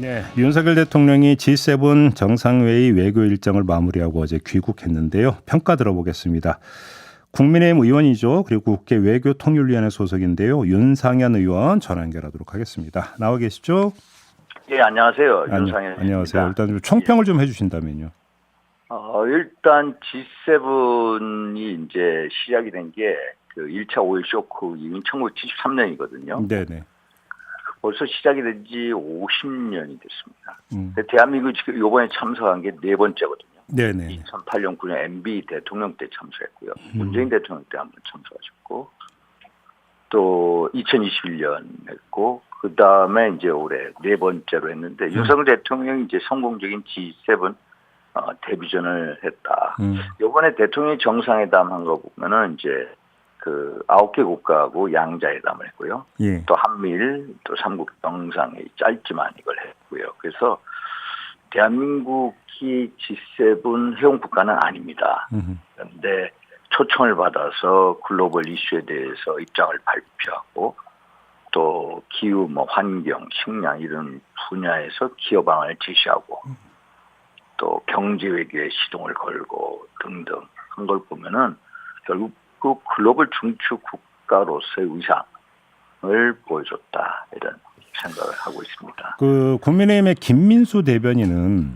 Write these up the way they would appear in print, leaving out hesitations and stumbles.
네, 윤석열 대통령이 G7 정상회의 외교 일정을 마무리하고 어제 귀국했는데요. 평가 들어보겠습니다. 국민의힘 의원이죠. 그리고 국회 외교통일위원회 소속인데요. 윤상현 의원 전화 연결하도록 하겠습니다. 나와 계시죠? 예, 안녕하세요. 윤상현입니다. 안녕하세요. 일단 좀 총평을 좀 해주신다면요. 일단 G7이 이제 시작이 된 게 그 1차 오일 쇼크 이후인 1973년이거든요. 네네. 벌써 시작이 된 지 50년이 됐습니다. 대한민국이 지금 이번에 참석한 게 네 번째거든요. 네네. 2008년 9년 MB 대통령 때 참석했고요. 문재인 대통령 때 한번 참석하셨고, 또 2021년 했고, 그 다음에 이제 올해 네 번째로 했는데, 윤석열 대통령이 이제 성공적인 G7 데뷔전을 했다. 이번에 대통령이 정상회담 한 거 보면은 이제 그 9개 국가하고 양자회담을 했고요. 예. 또 한미일, 또 삼국 정상회의 짧지만 이걸 했고요. 그래서 대한민국이 G7 회원 국가는 아닙니다. 그런데 초청을 받아서 글로벌 이슈에 대해서 입장을 발표하고 또 기후, 환경, 식량 이런 분야에서 기여 방안을 제시하고 또 경제 외교에 시동을 걸고 등등 한 걸 보면은 결국 그 글로벌 중추 국가로서의 위상을 보여줬다 이런 생각을 하고 있습니다. 그 국민의힘의 김민수 대변인은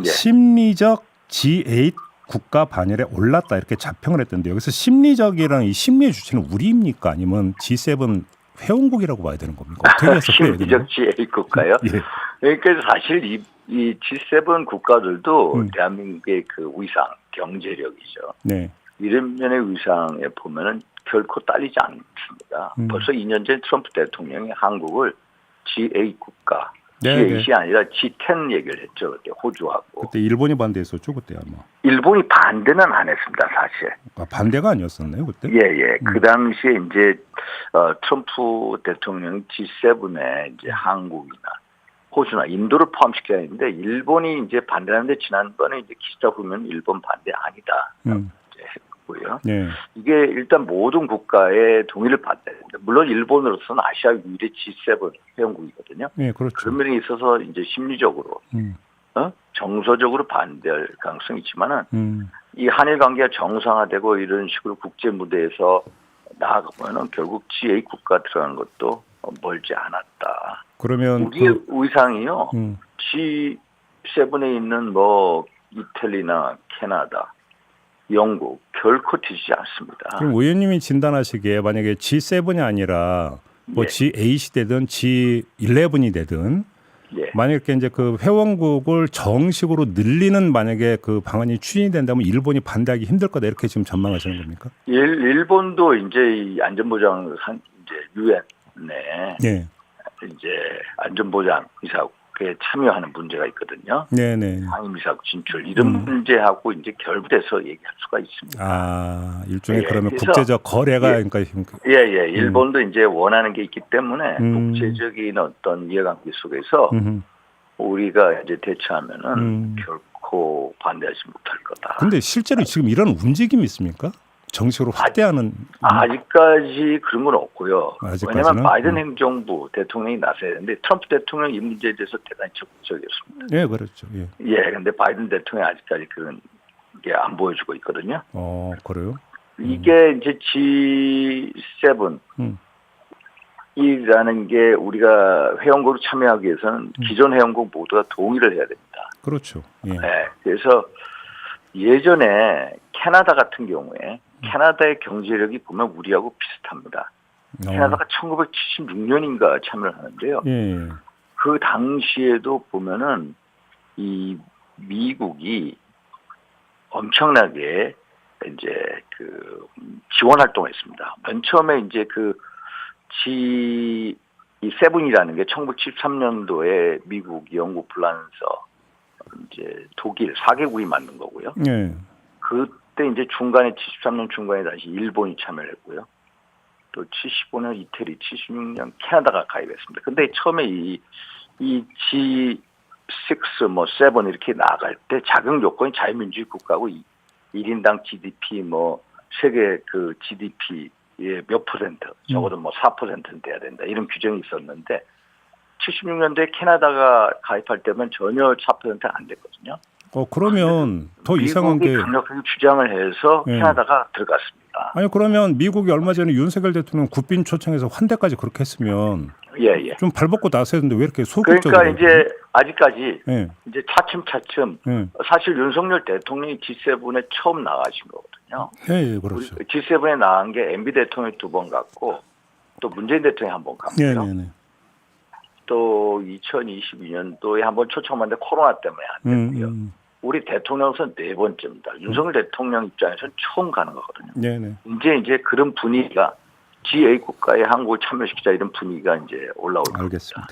심리적 G8 국가 반열에 올랐다 이렇게 자평을 했던데 여기서 심리적이랑 이 심리의 주체는 우리입니까 아니면 G7 회원국이라고 봐야 되는 겁니까? 어떻게 해석해야 되나요? 심리적 G8 국가요? 예. 그러니까 사실 이 G7 국가들도 대한민국의 그 위상, 경제력이죠. 네. 이런 면의 위상에 보면은 결코 딸리지 않습니다. 벌써 2년 전 트럼프 대통령이 한국을 G8 국가, G8이 아니라 G10 얘기를 했죠. 그때 호주하고. 그때 일본이 반대했었죠, 그때 아마. 일본이 반대는 안 했습니다, 사실. 반대가 아니었었나요, 그때? 예. 그 당시에 이제 트럼프 대통령이 G7에 이제 한국이나 호주나 인도를 포함시켜야 했는데 일본이 이제 반대하는데 지난번에 이제 기시다 후면 일본 반대 아니다. 이제 했고요. 네. 이게 일단 모든 국가의 동의를 받아야 됩니다. 물론 일본으로서는 아시아 유일의 G7 회원국이거든요. 네, 그렇죠. 그런 면에 있어서 이제 심리적으로, 정서적으로 반대할 가능성이 있지만은 이 한일 관계가 정상화되고 이런 식으로 국제 무대에서 나아가면은 결국 G8 국가 들어가는 것도 멀지 않았다. 그러면 우리의 위상이요. G7에 있는 이탈리나 캐나다, 영국 결코 뒤지지 않습니다. 그럼 의원님이 진단하시기에 만약에 G7이 아니라 G8이 되든 G11이 되든 만약에 이제 그 회원국을 정식으로 늘리는 만약에 그 방안이 추진이 된다면 일본이 반대하기 힘들 거다 이렇게 지금 전망하시는 겁니까? 일본도 이제 이 안전보장 이제 유엔에 이제 안전보장 이사국에 참여하는 문제가 있거든요. 네네. 상임이사국 진출 이런 문제하고 이제 결부돼서 얘기할 수가 있습니다. 일종의 그러면 국제적 거래가 그러니까 일본도 이제 원하는 게 있기 때문에 국제적인 어떤 이해관계 속에서 우리가 이제 대처하면은 결코 반대하지 못할 거다. 근데 실제로 지금 이런 움직임이 있습니까? 정식으로 확대하는 아직까지 그런 건 없고요. 아직까지는? 왜냐하면 바이든 행정부 대통령이 나서야 되는데 트럼프 대통령 이 문제에 대해서 대단히 적극적이었습니다. 네, 그렇죠. 근데 바이든 대통령이 아직까지 그런 게 안 보여주고 있거든요. 그래요? 이게 이제 G7 이라는 게 우리가 회원국으로 참여하기 위해서는 기존 회원국 모두가 동의를 해야 됩니다. 그렇죠. 그래서 예전에 캐나다 같은 경우에 캐나다의 경제력이 보면 우리하고 비슷합니다. 캐나다가 1976년인가 참여를 하는데요. 그 당시에도 보면은 이 미국이 엄청나게 이제 그 지원 활동을 했습니다. 맨 처음에 이제 그 G7이라는 게 1973년도에 미국, 영국, 프랑스, 이제 독일 4개국이 만든 거고요. 그때 이제 중간에 73년 중간에 다시 일본이 참여를 했고요. 또 75년 이태리, 76년 캐나다가 가입했습니다. 근데 처음에 이 G6, 7 이렇게 나갈 때 자격 요건이 자유민주주의 국가고 1인당 GDP 세계 그 GDP의 몇 퍼센트, 적어도 4%는 돼야 된다. 이런 규정이 있었는데 76년도에 캐나다가 가입할 때면 전혀 4%가 안 됐거든요. 그러면 더 이상한 게 미국이 강력하게 주장을 해서 예. 캐나다가 들어갔습니다. 아니 그러면 미국이 얼마 전에 윤석열 대통령 국빈 초청해서 환대까지 그렇게 했으면 예. 좀 발벗고 나서야 되는데 왜 이렇게 소극적으로? 그러니까 이제 아직까지 예. 이제 차츰 예. 사실 윤석열 대통령이 G7에 처음 나가신 거거든요. 예, 그렇죠. G7에 나간 게 MB 대통령이 2번 갔고 또 문재인 대통령이 한 번 갔고요. 네. 또 2022년도에 한 번 초청했는데 코로나 때문에 안 됐고요. 우리 대통령선 4번째입니다. 윤석열 대통령 입장에서는 처음 가는 거거든요. 네. 이제 그런 분위기가 G8 국가에 한국을 참여시키자 이런 분위기가 이제 올라올 겁니다. 알겠습니다.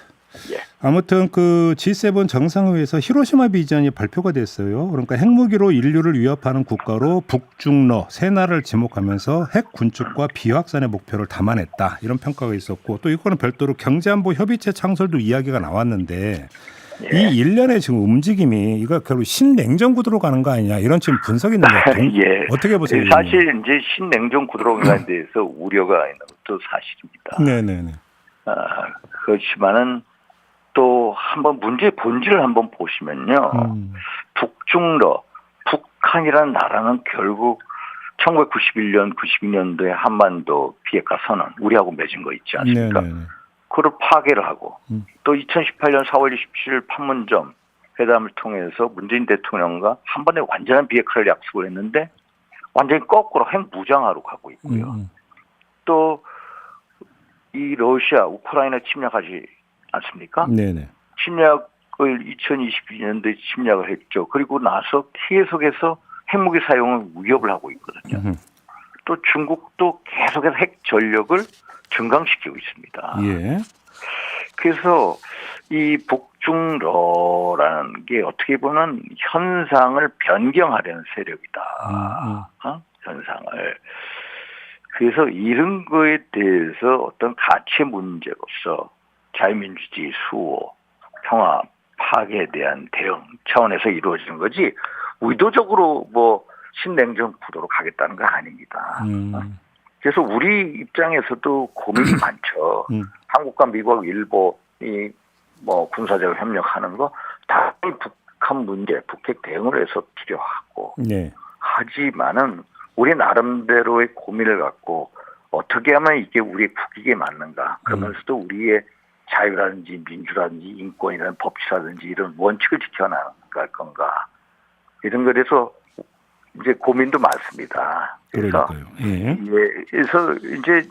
예. 아무튼 그 G7 정상회의에서 히로시마 비전이 발표가 됐어요. 그러니까 핵무기로 인류를 위협하는 국가로 북중러 세 나라를 지목하면서 핵 군축과 비확산의 목표를 담아냈다. 이런 평가가 있었고 또 이거는 별도로 경제안보 협의체 창설도 이야기가 나왔는데 예. 이 일련의 지금 움직임이 이거 결국 신냉전 구도로 가는 거 아니냐 이런 지금 분석이 있는데 예. 어떻게 보세요? 사실 이제 신냉전 구도로 가는 데에서 우려가 있는 것도 사실입니다. 네네네. 그렇지만은 또 한번 문제의 본질을 한번 보시면요. 북중러, 북한이라는 나라는 결국 1991년, 92년도에 한반도 비핵화 선언 우리하고 맺은 거 있지 않습니까? 네네네. 그걸 파괴를 하고 또 2018년 4월 27일 판문점 회담을 통해서 문재인 대통령과 한 번에 완전한 비핵화를 약속을 했는데 완전히 거꾸로 핵 무장화로 가고 있고요. 또 이 러시아, 우크라이나 침략하지 않습니까? 네네. 침략을 2022년도에 침략을 했죠. 그리고 나서 계속해서 핵무기 사용을 위협을 하고 있거든요. 또 중국도 계속해서 핵 전력을 증강시키고 있습니다. 예. 그래서 이 북중러라는 게 어떻게 보면 현상을 변경하려는 세력이다. 현상을. 그래서 이런 거에 대해서 어떤 가치 문제로서 자유민주주의 수호, 평화, 파괴에 대한 대응 차원에서 이루어지는 거지 의도적으로 뭐 신냉전 구도로 가겠다는 건 아닙니다. 그래서 우리 입장에서도 고민이 많죠. 한국과 미국, 일본이 뭐 군사적으로 협력하는 거 당연히 북한 문제, 북핵 대응을 해서 필요하고 네. 하지만은 우리 나름대로의 고민을 갖고 어떻게 하면 이게 우리의 국익에 맞는가 그러면서도 우리의 자유라든지 민주라든지 인권이라는 법치라든지 이런 원칙을 지켜나갈 건가 이런 거에서 이제 고민도 많습니다. 그래서 그래서 이제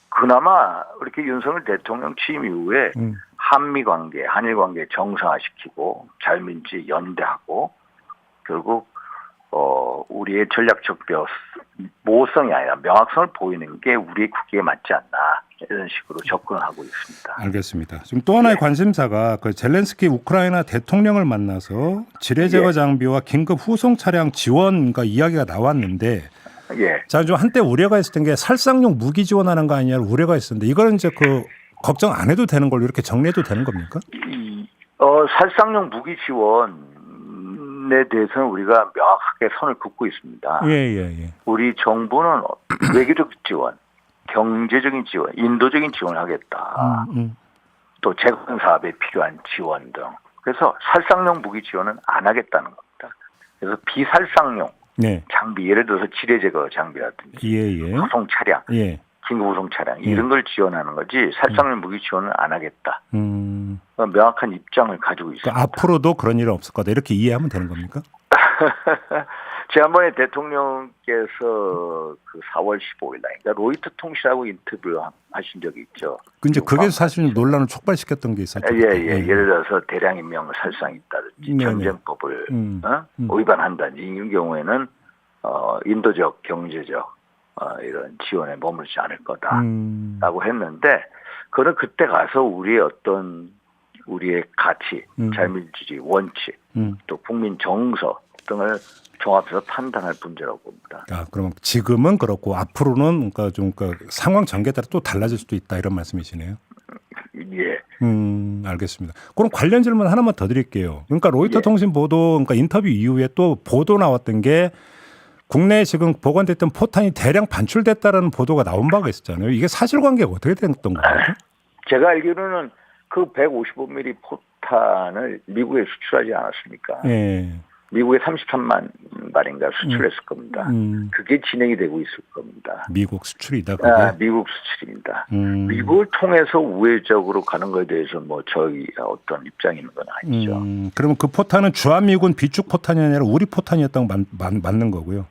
그나마 이렇게 윤석열 대통령 취임 이후에 한미 관계, 한일 관계 정상화시키고 자유민주주의 연대하고 결국 우리의 전략적 모호성이 아니라 명확성을 보이는 게 우리의 국익에 맞지 않나 이런 식으로 접근을 하고 있습니다. 알겠습니다. 지금 또 하나의 관심사가 그 젤렌스키 우크라이나 대통령을 만나서 지뢰 제거 장비와 긴급 후송 차량 지원과 이야기가 나왔는데, 자, 좀 한때 우려가 있었던 게 살상용 무기 지원하는 거 아니냐 우려가 있었는데 이거는 이제 그 걱정 안 해도 되는 걸로 이렇게 정리해도 되는 겁니까? 살상용 무기 지원에 대해서는 우리가 명확하게 선을 긋고 있습니다. 예. 우리 정부는 외교적 지원, 경제적인 지원, 인도적인 지원을 하겠다. 또 재건 사업에 필요한 지원 등. 그래서 살상용 무기 지원은 안 하겠다는 겁니다. 그래서 비살상용 장비, 예를 들어서 지뢰 제거 장비라든지 후송 차량, 긴급 후송 차량 이런 걸 지원하는 거지 살상용 무기 지원은 안 하겠다. 명확한 입장을 가지고 있습니다. 그러니까 앞으로도 그런 일은 없을 거다 이렇게 이해하면 되는 겁니까? 지난번에 대통령께서 그 4월 15일 날, 그러니까 로이터 통신하고 인터뷰 하신 적이 있죠. 근데 그게 사실 논란을 촉발시켰던 게 있었죠. 예를 들어서 대량 임명 살상이 있다든지 전쟁법을 위반한다든지 이런 경우에는 인도적, 경제적 이런 지원에 머물지 않을 거다라고 했는데, 그는 그때 가서 우리의 가치, 자유민주주의 원칙, 또 국민 정서 등을 종합해서 판단할 문제라고 봅니다. 그럼 지금은 그렇고 앞으로는 그러니까 상황 전개에 따라 또 달라질 수도 있다 이런 말씀이시네요. 예. 알겠습니다. 그럼 관련 질문 하나만 더 드릴게요. 그러니까 로이터 통신 보도, 그러니까 인터뷰 이후에 또 보도 나왔던 게 국내에 지금 보관됐던 포탄이 대량 반출됐다라는 보도가 나온 바가 있었잖아요. 이게 사실관계가 어떻게 됐던 겁니까? 제가 알기로는 그 155mm 포탄을 미국에 수출하지 않았습니까? 예. 미국에 33만 발인가 수출했을 겁니다. 그게 진행이 되고 있을 겁니다. 미국 수출이다. 그게? 미국 수출입니다. 미국을 통해서 우회적으로 가는 것에 대해서 뭐 저희 어떤 입장이 있는 건 아니죠. 그러면 그 포탄은 주한미군 비축 포탄이 아니라 우리 포탄이었다고 맞는 거고요.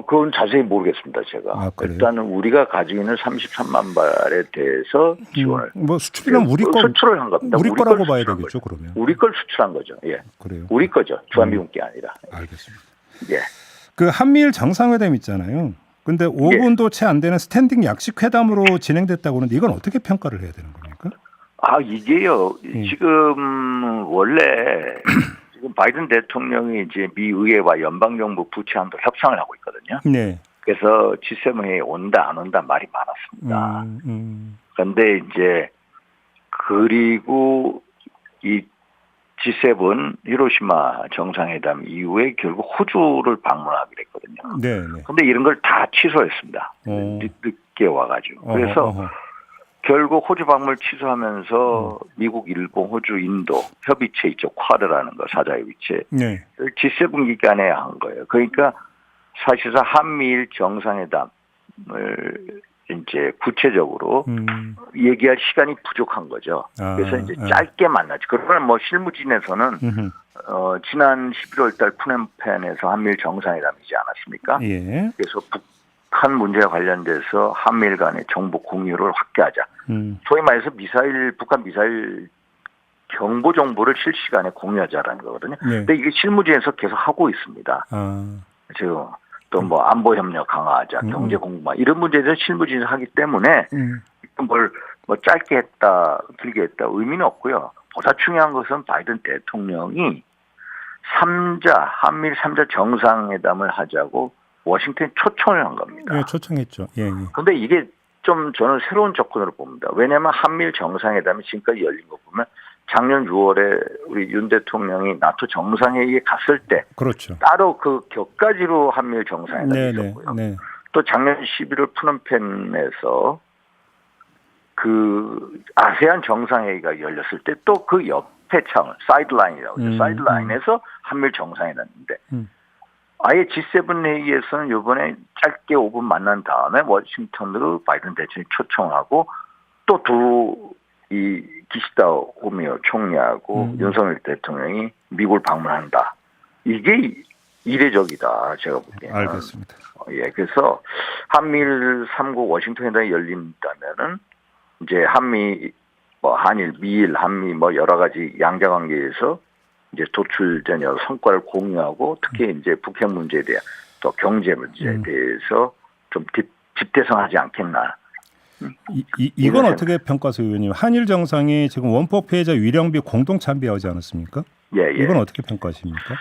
그건 자세히 모르겠습니다, 제가. 일단은 우리가 가지고 있는 33만 발에 대해서 지원을. 뭐 수출이면 우리 거 수출을 한 겁니다. 우리 거라고 봐야 되겠죠, 그러면. 우리 걸 수출한 거죠. 예. 그래요. 우리 거죠. 주한미군 게 아니라. 알겠습니다. 예. 그 한미일 정상회담 있잖아요. 근데 5분도 채 안 되는 스탠딩 약식 회담으로 진행됐다고 하는데 이건 어떻게 평가를 해야 되는 겁니까? 이게요. 지금 원래 지금 바이든 대통령이 이제 미 의회와 연방정부 부처함도 협상을 하고 있거든요. 네. 그래서 G7 회의에 온다 안 온다 말이 많았습니다. 그런데 이제 그리고 이 G7 히로시마 정상회담 이후에 결국 호주를 방문하기로 했거든요. 네. 그런데 이런 걸 다 취소했습니다. 늦게 와가지고. 그래서 결국 호주 방문을 취소하면서 미국, 일본, 호주, 인도 협의체 있죠. 쿼드라는 거, 사자협의체. 네. G7 기간에 한 거예요. 그러니까 사실상 한미일 정상회담을 이제 구체적으로 얘기할 시간이 부족한 거죠. 그래서 이제 짧게 만나죠. 그러나 뭐 실무진에서는 지난 11월 달 푸놈펜에서 한미일 정상회담이지 않았습니까? 예. 그래서 북한 문제와 관련돼서 한미일 간의 정보 공유를 확대하자. 소위 말해서 북한 미사일 경보 정보를 실시간에 공유하자라는 거거든요. 네. 근데 이게 실무진에서 계속 하고 있습니다. 지금 또 뭐 안보 협력 강화하자, 경제 공부만 이런 문제에서 실무진에서 하기 때문에 뭘 뭐 짧게 했다, 길게 했다 의미는 없고요. 보다 중요한 것은 바이든 대통령이 한미일 3자 정상회담을 하자고 워싱턴에 초청을 한 겁니다. 예, 초청했죠. 예. 그런데 이게 좀 저는 새로운 접근으로 봅니다. 왜냐하면 한미일 정상회담이 지금까지 열린 거 보면 작년 6월에 우리 윤 대통령이 나토 정상회의에 갔을 때 그렇죠. 따로 그 격가지로 한미일 정상회담이 있었고요. 네. 또 작년 11월 푸놈펜에서 그 아세안 정상회의가 열렸을 때 또 그 옆에 창을 사이드라인이라고 하죠. 사이드라인에서 한미일 정상회담인데 아예 G7 회의에서는 이번에 짧게 5분 만난 다음에 워싱턴으로 바이든 대통령이 초청하고 또 이 기시다 후미오 총리하고 윤석열 대통령이 미국을 방문한다. 이게 이례적이다. 제가 보기에는. 알겠습니다. 예, 그래서 한미일 3국 워싱턴 회담이 열린다면은 이제 한일, 미일, 한미 뭐 여러 가지 양자 관계에서 이제 도출된 여러 성과를 공유하고 특히 이제 북핵 문제에 대한 또 경제 문제에 대해서 좀 집대성하지 않겠나. 이건 어떻게 평가하세요, 의원님? 한일 정상이 지금 원폭 피해자 위령비 공동 참배하지 않았습니까? 예. 이건 어떻게 평가하십니까?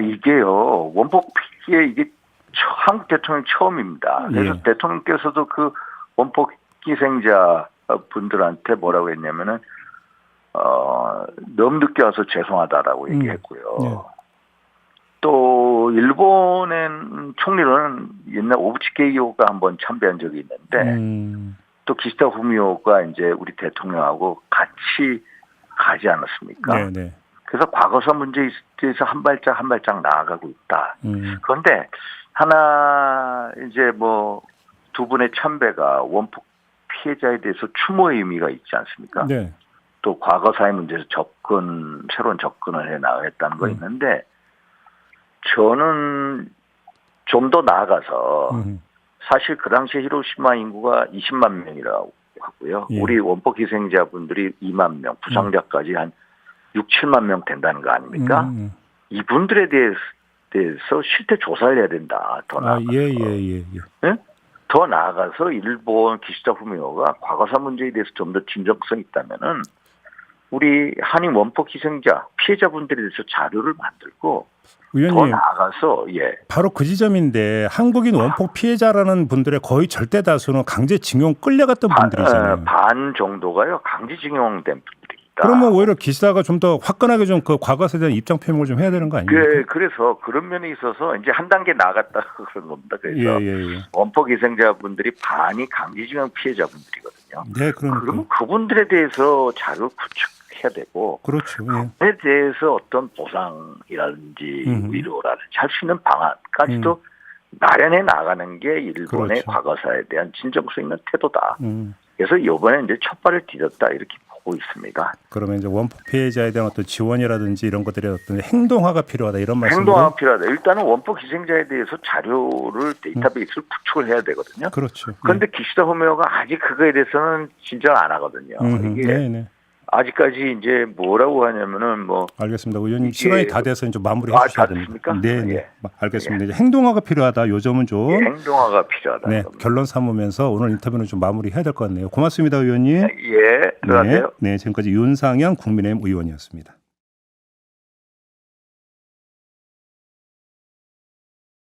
이게요. 원폭 피해 이게 한국 대통령 처음입니다. 그래서 대통령께서도 그 원폭 희생자 분들한테 뭐라고 했냐면은 너무 늦게 와서 죄송하다라고 얘기했고요. 또 일본의 총리는 옛날 오부치게이오가 한번 참배한 적이 있는데 또 기시다 후미오가 이제 우리 대통령하고 같이 가지 않았습니까? 네. 그래서 과거사 문제에 대해서 한 발짝 나아가고 있다. 그런데 하나 이제 뭐 두 분의 참배가 원폭 피해자에 대해서 추모의 의미가 있지 않습니까? 네. 또 과거사의 문제에서 새로운 접근을 해 나가겠다는 거 있는데 저는 좀 더 나아가서 사실 그 당시에 히로시마 인구가 20만 명이라고 하고요. 우리 원폭 희생자분들이 2만 명, 부상자까지 한 6, 7만 명 된다는 거 아닙니까? 이분들에 대해서 실태 조사를 해야 된다. 더 나아가서. 예. 네? 더 나아가서 일본 기시다 후미오가 과거사 문제에 대해서 좀 더 진정성 있다면은 우리 한인 원폭 희생자 피해자분들에 대해서 자료를 만들고 의원님, 더 나아가서 바로 그 지점인데 한국인 원폭 피해자라는 분들의 거의 절대 다수는 강제징용 끌려갔던 분들이잖아요. 반 정도가요 강제징용된 분들입니다. 그러면 오히려 기시다가 좀 더 화끈하게 좀 그 과거사에 대한 입장 표명을 좀 해야 되는 거 아닙니까? 그래서 그런 면에 있어서 이제 한 단계 나아갔다 그런 겁니다. 그래서 예. 원폭 희생자분들이 반이 강제징용 피해자분들이거든요. 네, 그러니까. 그럼 그분들에 대해서 자료 구축해야 되고, 그렇죠. 예. 그에 대해서 어떤 보상이라든지 위로라든지 할 수 있는 방안까지도 마련해 나가는 게 일본의 그렇죠. 과거사에 대한 진정성 있는 태도다. 음. 그래서 이번에 이제 첫 발을 디뎠다 이렇게 보고 있습니다. 그러면 이제 원폭 피해자에 대한 어떤 지원이라든지 이런 것들의 어떤 행동화가 필요하다 이런 말씀으로. 행동화가 필요하다. 일단은 원폭 희생자에 대해서 자료를 데이터베이스를 구축을 해야 되거든요. 그렇죠. 그런데 기시다 후미오가 아직 그거에 대해서는 진정 안 하거든요. 이게 네네. 아직까지 이제 뭐라고 하냐면은 뭐 알겠습니다. 의원님 시간이 다 돼서 좀 마무리해 다 주셔야 됩니다. 됐습니까? 네, 예. 알겠습니다. 이제 행동화가 필요하다. 요 점은 좀 행동화가 필요하다. 네, 결론 삼으면서 오늘 인터뷰는 좀 마무리해야 될 것 같네요. 고맙습니다, 의원님. 예, 들어가세요. 네, 지금까지 윤상현 국민의힘 의원이었습니다.